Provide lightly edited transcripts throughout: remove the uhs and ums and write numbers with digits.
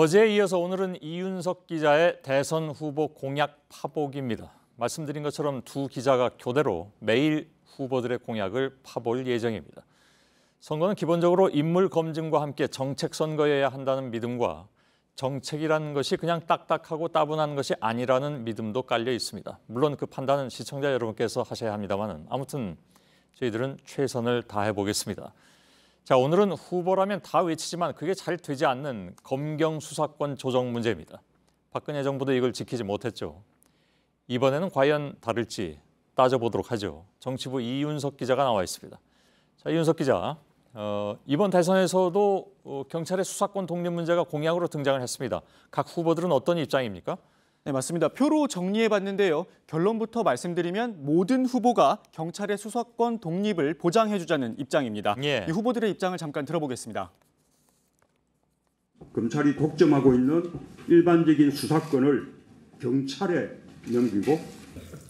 어제에 이어서 오늘은 이윤석 기자의 대선 후보 공약 파보기입니다. 말씀드린 것처럼 두 기자가 교대로 매일 후보들의 공약을 파볼 예정입니다. 선거는 기본적으로 인물 검증과 함께 정책 선거여야 한다는 믿음과 정책이라는 것이 그냥 딱딱하고 따분한 것이 아니라는 믿음도 깔려 있습니다. 물론 그 판단은 시청자 여러분께서 하셔야 합니다만 아무튼 저희들은 최선을 다해 보겠습니다. 자, 오늘은 후보라면 다 외치지만 그게 잘 되지 않는 검경 수사권 조정 문제입니다. 박근혜 정부도 이걸 지키지 못했죠. 이번에는 과연 다를지 따져보도록 하죠. 정치부 이윤석 기자가 나와 있습니다. 자, 이윤석 기자, 이번 대선에서도 경찰의 수사권 독립 문제가 공약으로 등장을 했습니다. 각 후보들은 어떤 입장입니까? 네, 맞습니다. 표로 정리해봤는데요. 결론부터 말씀드리면 모든 후보가 경찰의 수사권 독립을 보장해주자는 입장입니다. 예. 이 후보들의 입장을 잠깐 들어보겠습니다. 검찰이 독점하고 있는 일반적인 수사권을 경찰에 넘기고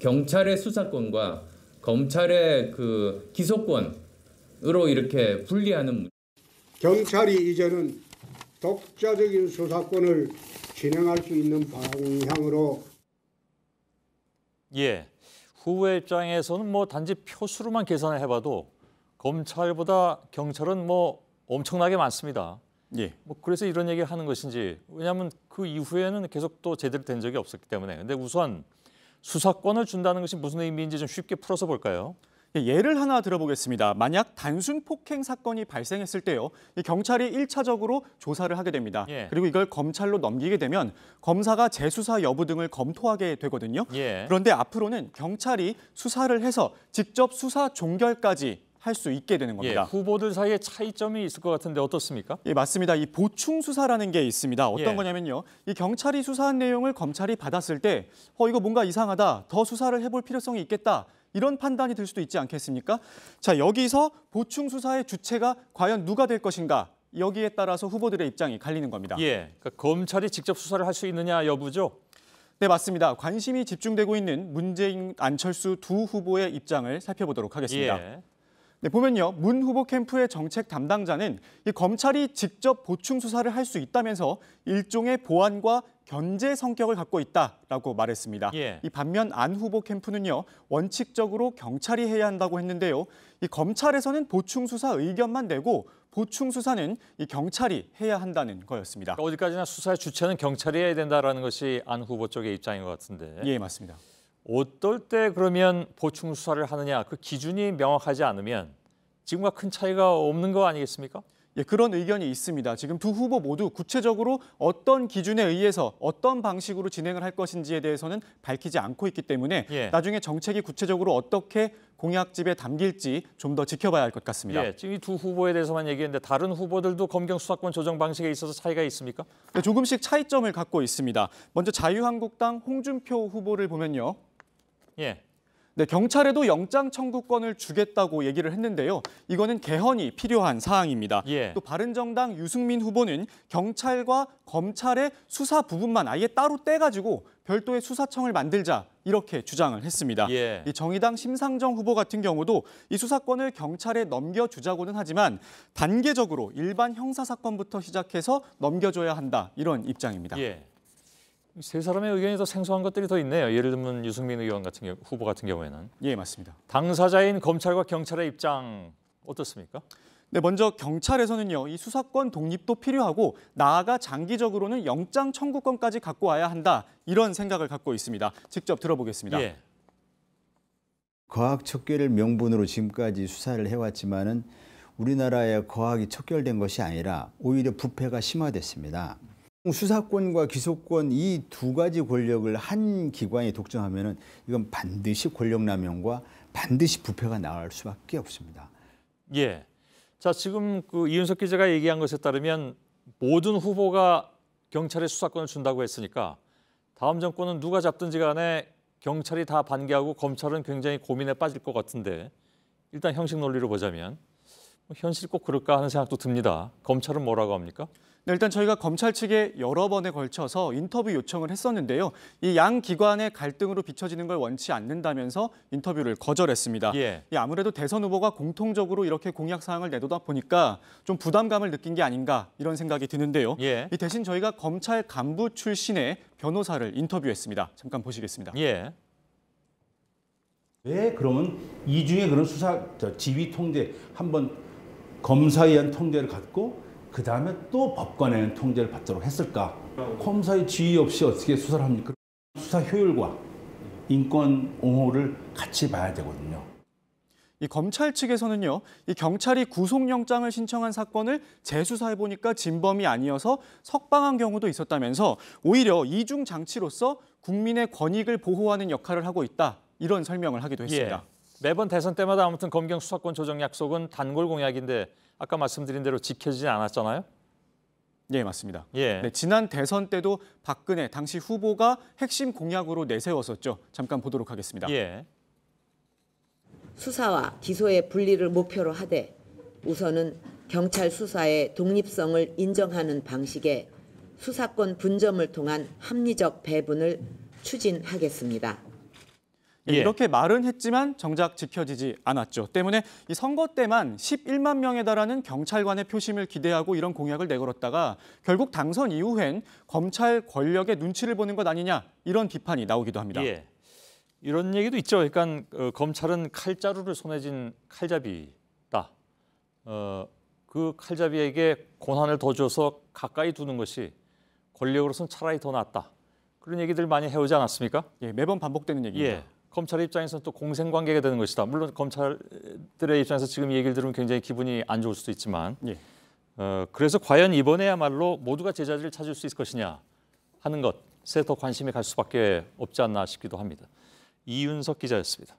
경찰의 수사권과 검찰의 그 기소권으로 이렇게 분리하는 경찰이 이제는 독자적인 수사권을 진행할 수 있는 방향으로. 예, 후보의 입장에서는 단지 표수로만 계산을 해봐도 검찰보다 경찰은 엄청나게 많습니다. 예. 그래서 이런 얘기를 하는 것인지, 왜냐하면 그 이후에는 계속 또 제대로 된 적이 없었기 때문에. 근데 우선 수사권을 준다는 것이 무슨 의미인지 좀 쉽게 풀어서 볼까요? 예를 하나 들어보겠습니다. 만약 단순 폭행 사건이 발생했을 때요, 경찰이 1차적으로 조사를 하게 됩니다. 예. 그리고 이걸 검찰로 넘기게 되면 검사가 재수사 여부 등을 검토하게 되거든요. 예. 그런데 앞으로는 경찰이 수사를 해서 직접 수사 종결까지 할 수 있게 되는 겁니다. 예, 후보들 사이에 차이점이 있을 것 같은데 어떻습니까? 예, 맞습니다. 이 보충 수사라는 게 있습니다. 어떤 예. 거냐면요, 이 경찰이 수사한 내용을 검찰이 받았을 때 이거 뭔가 이상하다, 더 수사를 해볼 필요성이 있겠다, 이런 판단이 들 수도 있지 않겠습니까? 자, 여기서 보충 수사의 주체가 과연 누가 될 것인가, 여기에 따라서 후보들의 입장이 갈리는 겁니다. 예, 그러니까 검찰이 직접 수사를 할 수 있느냐 여부죠? 네, 맞습니다. 관심이 집중되고 있는 문재인, 안철수 두 후보의 입장을 살펴보도록 하겠습니다. 예. 네, 보면요, 문 후보 캠프의 정책 담당자는 이 검찰이 직접 보충 수사를 할 수 있다면서 일종의 보완과 견제 성격을 갖고 있다라고 말했습니다. 예. 이 반면 안 후보 캠프는요, 원칙적으로 경찰이 해야 한다고 했는데요, 이 검찰에서는 보충 수사 의견만 내고 보충 수사는 이 경찰이 해야 한다는 거였습니다. 그러니까 어디까지나 수사의 주체는 경찰이 해야 된다라는 것이 안 후보 쪽의 입장인 것 같은데. 예, 맞습니다. 어떨 때 그러면 보충 수사를 하느냐, 그 기준이 명확하지 않으면 지금과 큰 차이가 없는 거 아니겠습니까? 예, 그런 의견이 있습니다. 지금 두 후보 모두 구체적으로 어떤 기준에 의해서 어떤 방식으로 진행을 할 것인지에 대해서는 밝히지 않고 있기 때문에 예. 나중에 정책이 구체적으로 어떻게 공약집에 담길지 좀 더 지켜봐야 할 것 같습니다. 예, 지금 이 두 후보에 대해서만 얘기했는데 다른 후보들도 검경 수사권 조정 방식에 있어서 차이가 있습니까? 네, 조금씩 차이점을 갖고 있습니다. 먼저 자유한국당 홍준표 후보를 보면요, 예. 네, 경찰에도 영장 청구권을 주겠다고 얘기를 했는데요, 이거는 개헌이 필요한 사항입니다. 예. 또 바른정당 유승민 후보는 경찰과 검찰의 수사 부분만 아예 따로 떼가지고 별도의 수사청을 만들자, 이렇게 주장을 했습니다. 예. 이 정의당 심상정 후보 같은 경우도 이 수사권을 경찰에 넘겨주자고는 하지만 단계적으로 일반 형사사건부터 시작해서 넘겨줘야 한다, 이런 입장입니다. 예. 세 사람의 의견이 더 생소한 것들이 더 있네요. 예를 들면 유승민 의원 같은 경우, 후보 같은 경우에는. 예, 맞습니다. 당사자인 검찰과 경찰의 입장 어떻습니까? 네, 먼저 경찰에서는요, 이 수사권 독립도 필요하고 나아가 장기적으로는 영장 청구권까지 갖고 와야 한다, 이런 생각을 갖고 있습니다. 직접 들어보겠습니다. 예. 거학 척결을 명분으로 지금까지 수사를 해왔지만은 우리나라의 거학이 척결된 것이 아니라 오히려 부패가 심화됐습니다. 수사권과 기소권 이 두 가지 권력을 한 기관이 독점하면은 이건 반드시 권력남용과 반드시 부패가 나올 수밖에 없습니다. 예. 자, 지금 그 이윤석 기자가 얘기한 것에 따르면 모든 후보가 경찰에 수사권을 준다고 했으니까 다음 정권은 누가 잡든지 간에 경찰이 다 반기하고 검찰은 굉장히 고민에 빠질 것 같은데, 일단 형식 논리로 보자면 현실이 꼭 그럴까 하는 생각도 듭니다. 검찰은 뭐라고 합니까? 네, 일단 저희가 검찰 측에 여러 번에 걸쳐서 인터뷰 요청을 했었는데요. 이 양 기관의 갈등으로 비춰지는 걸 원치 않는다면서 인터뷰를 거절했습니다. 예. 아무래도 대선 후보가 공통적으로 이렇게 공약 사항을 내놓다 보니까 좀 부담감을 느낀 게 아닌가 이런 생각이 드는데요. 예. 이 대신 저희가 검찰 간부 출신의 변호사를 인터뷰했습니다. 잠깐 보시겠습니다. 예. 왜 그러면 이중에 그런 지휘 통제 한번 검사에 의한 통제를 갖고 그 다음에 또 법관에 의한 통제를 받도록 했을까? 검사의 지휘 없이 어떻게 수사를 합니까? 수사 효율과 인권 옹호를 같이 봐야 되거든요. 이 검찰 측에서는요, 이 경찰이 구속영장을 신청한 사건을 재수사해 보니까 진범이 아니어서 석방한 경우도 있었다면서 오히려 이중 장치로서 국민의 권익을 보호하는 역할을 하고 있다. 이런 설명을 하기도 했습니다. 예. 매번 대선 때마다 아무튼 검경 수사권 조정 약속은 단골 공약인데 아까 말씀드린 대로 지켜지지 않았잖아요. 네, 맞습니다. 예. 네, 지난 대선 때도 박근혜 당시 후보가 핵심 공약으로 내세웠었죠. 잠깐 보도록 하겠습니다. 예. 수사와 기소의 분리를 목표로 하되 우선은 경찰 수사의 독립성을 인정하는 방식의 수사권 분점을 통한 합리적 배분을 추진하겠습니다. 네, 예. 이렇게 말은 했지만 정작 지켜지지 않았죠. 때문에 이 선거 때만 11만 명에 달하는 경찰관의 표심을 기대하고 이런 공약을 내걸었다가 결국 당선 이후엔 검찰 권력의 눈치를 보는 것 아니냐 이런 비판이 나오기도 합니다. 예. 이런 얘기도 있죠. 그러니까 검찰은 칼자루를 손에 쥔 칼잡이다. 그 칼잡이에게 권한을 더 줘서 가까이 두는 것이 권력으로서는 차라리 더 낫다. 그런 얘기들 많이 해오지 않았습니까? 예, 매번 반복되는 얘기입니다. 예. 검찰의 입장에서는 또 공생관계가 되는 것이다. 물론 검찰들의 입장에서 지금 이 얘기를 들으면 굉장히 기분이 안 좋을 수도 있지만 예. 그래서 과연 이번에야말로 모두가 제자리를 찾을 수 있을 것이냐 하는 것에 더 관심이 갈 수밖에 없지 않나 싶기도 합니다. 이윤석 기자였습니다.